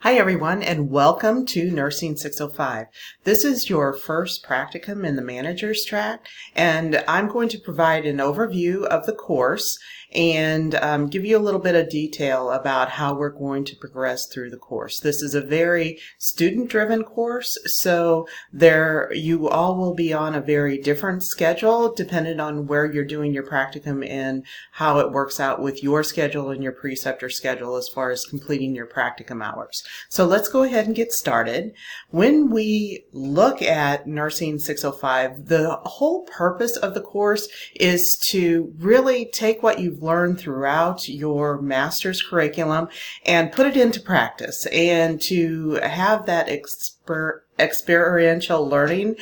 Hi everyone, and welcome to Nursing 605. This is your first practicum in the manager's track, and I'm going to provide an overview of the course and give you a little bit of detail about how we're going to progress through the course. This is a very student-driven course, so you all will be on a very different schedule depending on where you're doing your practicum and how it works out with your schedule and your preceptor schedule as far as completing your practicum hours. So let's go ahead and get started. When we look at Nursing 605, the whole purpose of the course is to really take what you've learned throughout your master's curriculum and put it into practice, and to have that experiential learning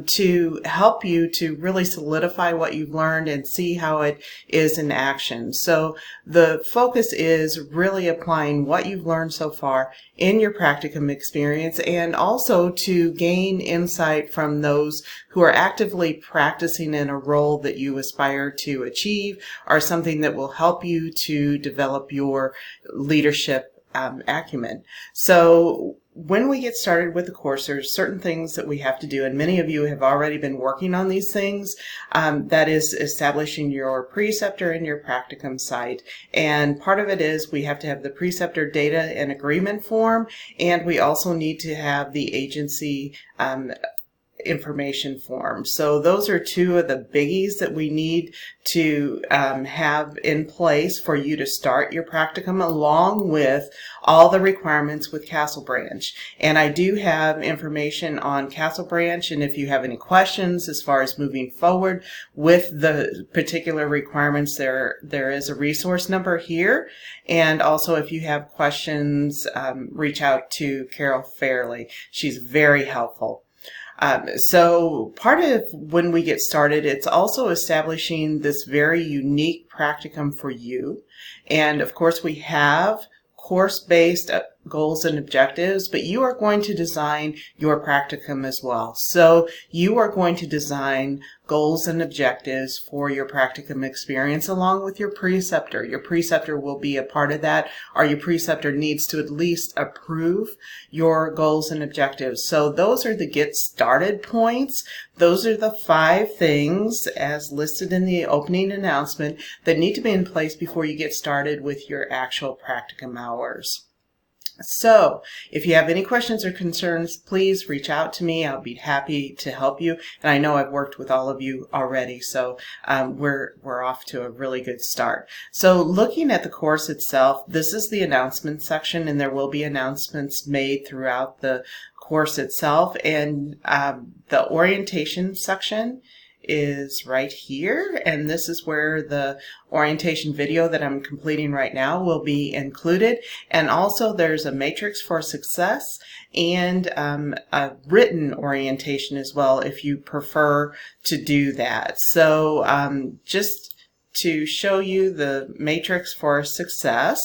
to help you to really solidify what you've learned and see how it is in action. So the focus is really applying what you've learned so far in your practicum experience, and also to gain insight from those who are actively practicing in a role that you aspire to achieve, or something that will help you to develop your leadership acumen. So when we get started with the course, there's certain things that we have to do, and many of you have already been working on these things. That is establishing your preceptor and your practicum site. And part of it is we have to have the preceptor data and agreement form, and we also need to have the agency information form. So those are two of the biggies that we need to have in place for you to start your practicum, along with all the requirements with Castle Branch. And I do have information on Castle Branch, and if you have any questions as far as moving forward with the particular requirements, there is a resource number here. And also, if you have questions, reach out to Carol Fairley. She's very helpful. So part of when we get started, it's also establishing this very unique practicum for you. And of course, we have course-based goals and objectives, but you are going to design your practicum as well. So you are going to design goals and objectives for your practicum experience along with your preceptor. Your preceptor will be a part of that, or your preceptor needs to at least approve your goals and objectives. So those are the get started points. Those are the 5 things as listed in the opening announcement that need to be in place before you get started with your actual practicum hours. So if you have any questions or concerns, please reach out to me. I'll be happy to help you. And I know I've worked with all of you already, so we're off to a really good start. So looking at the course itself, this is the announcement section, and there will be announcements made throughout the course itself. And the orientation section is right here, and this is where the orientation video that I'm completing right now will be included. And also there's a matrix for success and a written orientation as well if you prefer to do that. So just to show you the matrix for success,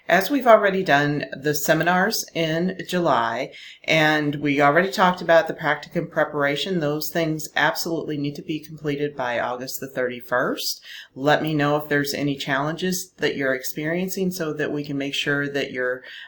as we've already done the seminars in July, and we already talked about the practicum preparation, those things absolutely need to be completed by August the 31st. Let me know if there's any challenges that you're experiencing so that we can make sure that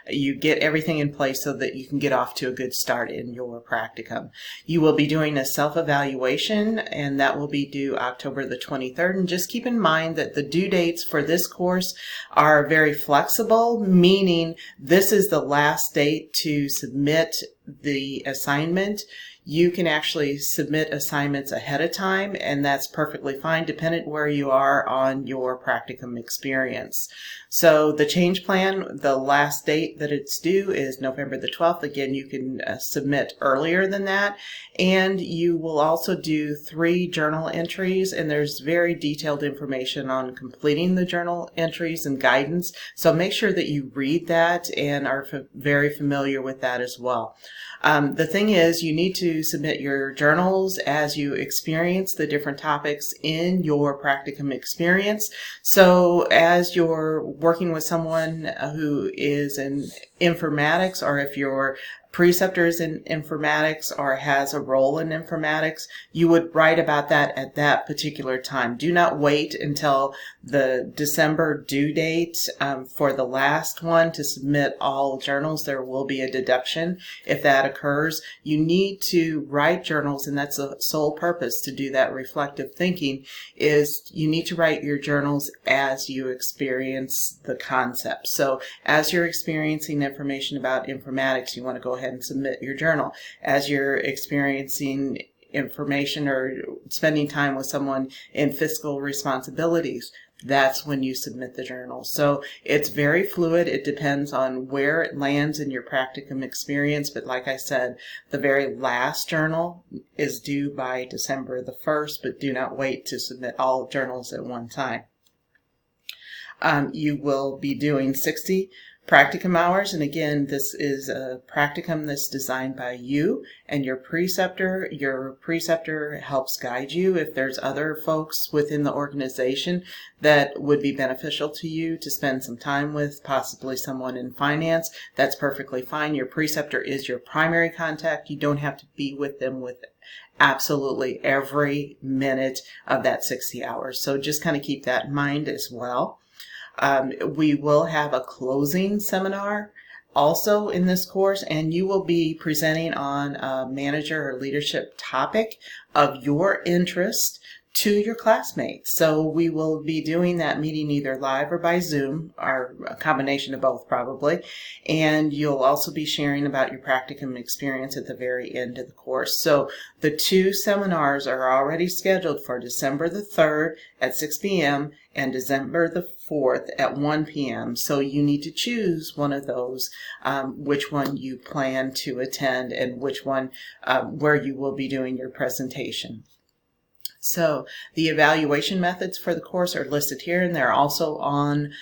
you get everything in place so that you can get off to a good start in your practicum. You will be doing a self-evaluation, and that will be due October the 23rd. And just keep in mind that the due dates for this course are very flexible, meaning this is the last date to submit the assignment. You can actually submit assignments ahead of time, and that's perfectly fine depending where you are on your practicum experience. So the change plan, the last date that it's due is November the 12th. Again, you can submit earlier than that, and you will also do 3 journal entries, and there's very detailed information on completing the journal entries and guidance. So make sure that you read that and are very familiar with that as well. The thing is, you need to submit your journals as you experience the different topics in your practicum experience. So as you're working with someone who is in informatics, or if you're preceptor is in informatics or has a role in informatics, you would write about that at that particular time. Do not wait until the December due date for the last one to submit all journals. There will be a deduction if that occurs. You need to write journals, and that's the sole purpose to do that reflective thinking, is you need to write your journals as you experience the concept. So as you're experiencing information about informatics, you want to go ahead and submit your journal. As you're experiencing information or spending time with someone in fiscal responsibilities, that's when you submit the journal. So it's very fluid. It depends on where it lands in your practicum experience. But like I said, the very last journal is due by December the 1st, but do not wait to submit all journals at one time. You will be doing 60 practicum hours, and again, this is a practicum that's designed by you and your preceptor. Your preceptor helps guide you. If there's other folks within the organization that would be beneficial to you to spend some time with, possibly someone in finance, that's perfectly fine. Your preceptor is your primary contact. You don't have to be with them with absolutely every minute of that 60 hours. So just kind of keep that in mind as well. We will have a closing seminar also in this course, and you will be presenting on a manager or leadership topic of your interest to your classmates. So we will be doing that meeting either live or by Zoom, or a combination of both probably. And you'll also be sharing about your practicum experience at the very end of the course. So the two seminars are already scheduled for December the 3rd at 6 p.m. and December the 4th at 1 p.m. So you need to choose one of those, which one you plan to attend and which one where you will be doing your presentation. So the evaluation methods for the course are listed here, and they're also on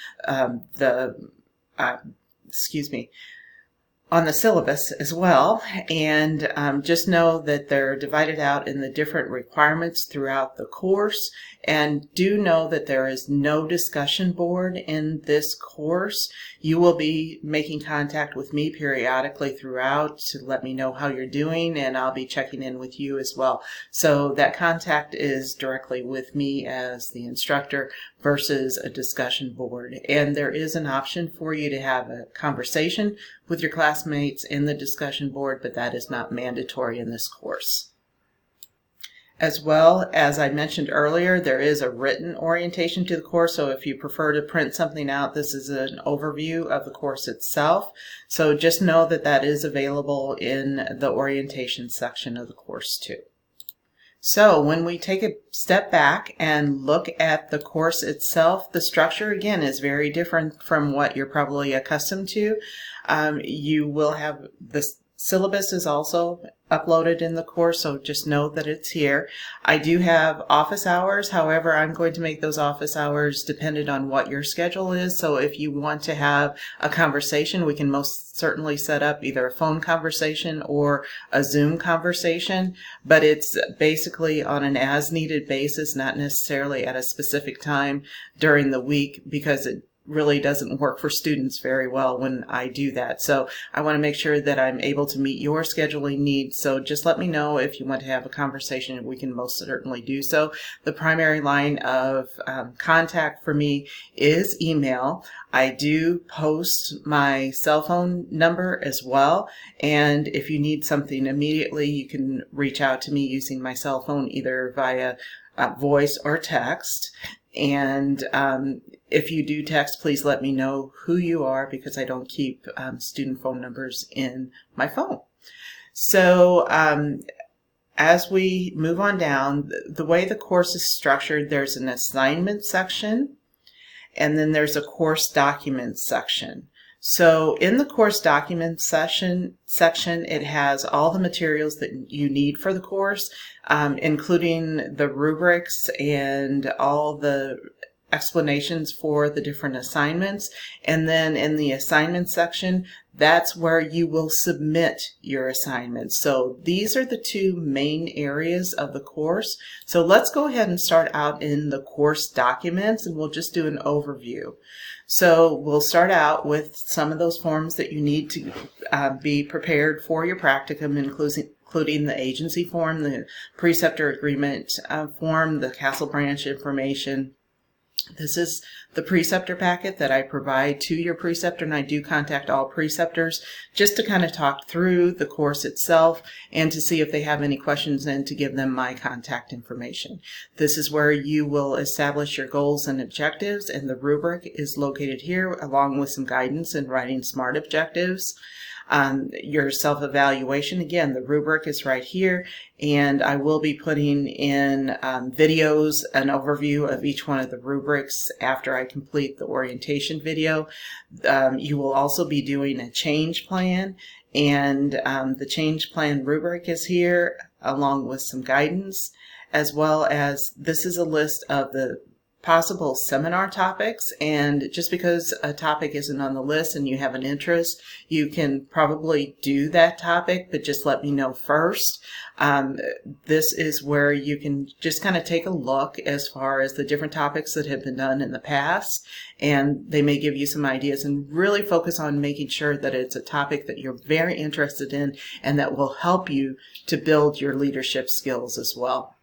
on the syllabus as well. And just know that they're divided out in the different requirements throughout the course. And do know that there is no discussion board in this course. You will be making contact with me periodically throughout to let me know how you're doing, and I'll be checking in with you as well. So that contact is directly with me as the instructor versus a discussion board. And there is an option for you to have a conversation with your classmates in the discussion board, but that is not mandatory in this course. As well, as I mentioned earlier, there is a written orientation to the course, so if you prefer to print something out, this is an overview of the course itself. So just know that that is available in the orientation section of the course too. So when we take a step back and look at the course itself, the structure again is very different from what you're probably accustomed to. You will have this syllabus is also uploaded in the course, so just know that it's here. I do have office hours. However, I'm going to make those office hours dependent on what your schedule is. So if you want to have a conversation, we can most certainly set up either a phone conversation or a Zoom conversation, but it's basically on an as-needed basis, not necessarily at a specific time during the week, because it really doesn't work for students very well when I do that. So I want to make sure that I'm able to meet your scheduling needs. So just let me know if you want to have a conversation, and we can most certainly do so. The primary line of contact for me is email. I do post my cell phone number as well, and if you need something immediately, you can reach out to me using my cell phone either via voice or text. And if you do text, please let me know who you are, because I don't keep student phone numbers in my phone. So as we move on down, the way the course is structured, there's an assignment section, and then there's a course documents section. So in the course documents section, it has all the materials that you need for the course, including the rubrics and all the explanations for the different assignments. And then in the assignment section, that's where you will submit your assignments. So these are the two main areas of the course. So let's go ahead and start out in the course documents, and we'll just do an overview. So we'll start out with some of those forms that you need to be prepared for your practicum, including the agency form, the preceptor agreement form, the Castle Branch information. This is the preceptor packet that I provide to your preceptor, and I do contact all preceptors just to kind of talk through the course itself and to see if they have any questions and to give them my contact information. This is where you will establish your goals and objectives, and the rubric is located here along with some guidance in writing SMART objectives. Your self-evaluation, again, the rubric is right here, and I will be putting in videos, an overview of each one of the rubrics after I complete the orientation video. You will also be doing a change plan, and the change plan rubric is here along with some guidance, as well as this is a list of the possible seminar topics, and just because a topic isn't on the list and you have an interest, you can probably do that topic, but just let me know first. This is where you can just kind of take a look as far as the different topics that have been done in the past, and they may give you some ideas, and really focus on making sure that it's a topic that you're very interested in and that will help you to build your leadership skills as well.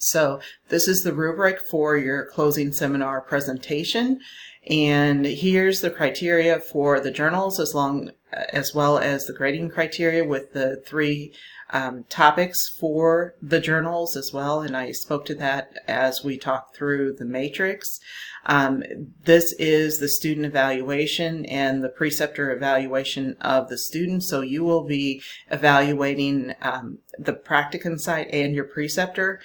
So this is the rubric for your closing seminar presentation, and here's the criteria for the journals as well as the grading criteria with the 3 topics for the journals as well, and I spoke to that as we talked through the matrix. This is the student evaluation and the preceptor evaluation of the student, so you will be evaluating the practicum site and your preceptor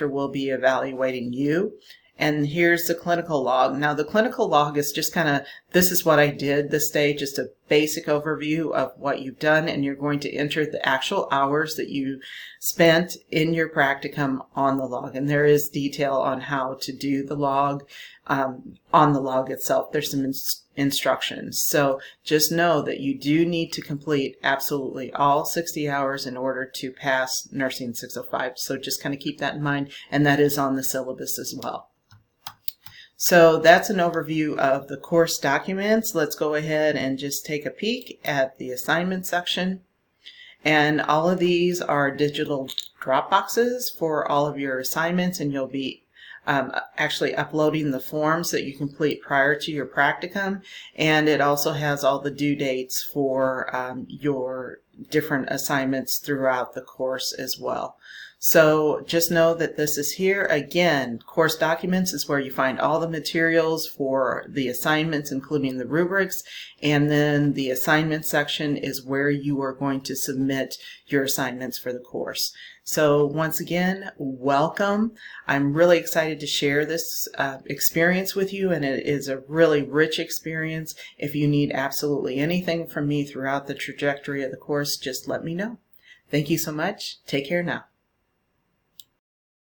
will be evaluating you. And here's the clinical log. Now the clinical log is just kind of, this is what I did this day, just a basic overview of what you've done, and you're going to enter the actual hours that you spent in your practicum on the log. And there is detail on how to do the log on the log itself. There's some instructions. So just know that you do need to complete absolutely all 60 hours in order to pass Nursing 605. So just kind of keep that in mind, and that is on the syllabus as well. So that's an overview of the course documents. Let's go ahead and just take a peek at the assignment section. And all of these are digital drop boxes for all of your assignments, and you'll be actually uploading the forms that you complete prior to your practicum, and it also has all the due dates for your different assignments throughout the course as well. So just know that this is here. Again, course documents is where you find all the materials for the assignments, including the rubrics, and then the assignment section is where you are going to submit your assignments for the course. So once again, welcome. I'm really excited to share this experience with you, and it is a really rich experience. If you need absolutely anything from me throughout the trajectory of the course, just let me know. Thank you so much. Take care now.